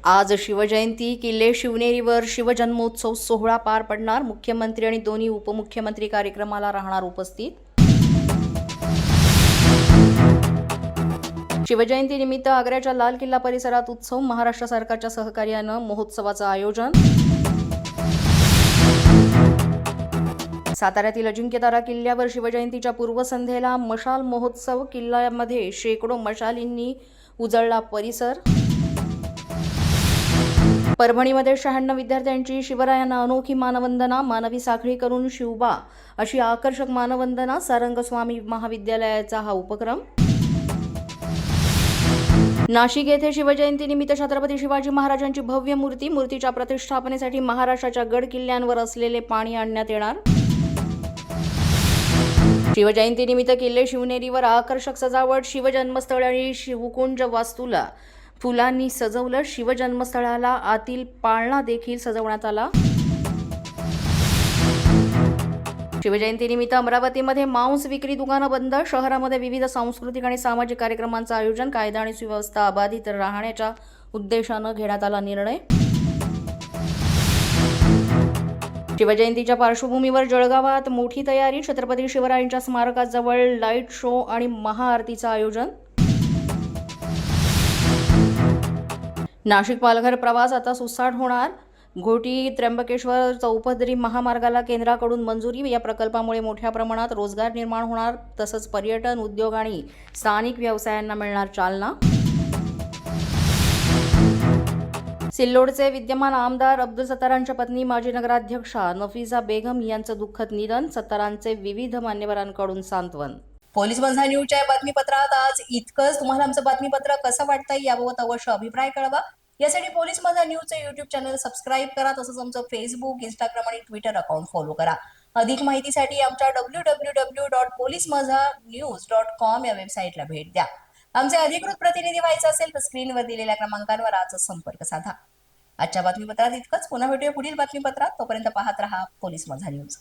आज शिवजयंती. किल्ले शिवनेरीवर शिवजन्मोत्सव सोहळा पार पडणार. मुख्यमंत्री आणि दोन्ही उपमुख्यमंत्री कार्यक्रमाला राहणार उपस्थित. शिवजयंतीनिमित्त आग्र्याच्या लाल किल्ला परिसरात उत्सव. महाराष्ट्र सरकारच्या सहकार्यानं महोत्सवाचं आयोजन. साताऱ्यातील अजिंक्यतारा किल्ल्यावर शिवजयंतीच्या पूर्वसंध्येला मशाल महोत्सव. किल्ल्यामध्ये शेकडो मशालींनी उजळला परिसर. परभणीमध्ये 96 विद्यार्थ्यांची शिवरायांना अनोखी मानवंदना. मानवी साखळी करून शिवबा अशी आकर्षक मानवंदना. सारंगस्वामी महाविद्यालयाचा हा उपक्रम. नाशिक येथे शिवजयंतीनिमित्त छत्रपती शिवाजी महाराजांची भव्य मूर्ती. मूर्तीच्या प्रतिष्ठापनेसाठी महाराष्ट्राच्या गड किल्ल्यांवर असलेले पाणी आणण्यात येणार. शिवजयंतीनिमित्त किल्ले शिवनेरीवर आकर्षक सजावट. शिवजन्मस्थळ आणि शिवकुंज वास्तूला फुलांनी सजवलं. शिवजन्मस्थळाला आतील पाळणा देखील सजवण्यात आला. शिवजयंतीनिमित्त अमरावतीमध्ये मांस विक्री दुकानं बंद. शहरामध्ये विविध सांस्कृतिक आणि सामाजिक कार्यक्रमांचं आयोजन. कायदा आणि सुव्यवस्था अबाधित राहण्याच्या उद्देशानं घेण्यात आला निर्णय. शिवजयंतीच्या पार्श्वभूमीवर जळगावात मोठी तयारी. छत्रपती शिवरायांच्या स्मारकाजवळ लाईट शो आणि महाआरतीचं आयोजन. नाशिक पालघर प्रवास आता सुसाट होणार. घोटी त्र्यंबकेश्वर चौपदरी महामार्गाला केंद्राकडून मंजुरी. या प्रकल्पामुळे मोठ्या प्रमाणात रोजगार निर्माण होणार. तसंच पर्यटन उद्योग आणि स्थानिक व्यवसायांना मिळणार चालना. सिल्लोडचे विद्यमान आमदार अब्दुल सत्तारांच्या पत्नी माजी नगराध्यक्षा नफीजा बेगम यांचं दुःखद निधन. सत्तारांचे विविध मान्यवरांकडून सांत्वन. पोलीस माझा न्यूजच्या बातमीपत्रात आज इतकंच. तुम्हाला आमचं बातमीपत्र कसं वाटतंय याबाबत अवश्य अभिप्राय कळवा. यासाठी पोलीस माझा न्यूजचं युट्यूब चॅनल सबस्क्राईब करा. तसंच आमचं फेसबुक, इंस्टाग्राम आणि ट्विटर अकाउंट फॉलो करा. अधिक माहितीसाठी आमच्या www.policemazhanews.com या वेबसाईटला भेट द्या. आमचे अधिकृत प्रतिनिधी व्हायचं असेल तर स्क्रीनवर दिलेल्या क्रमांकांवर आजच संपर्क साधा. आजच्या बातमीपत्रात इतकंच. पुन्हा भेटूया पुढील बातमीपत्रात. तोपर्यंत पाहत रहा पोलीस माझा न्यूज.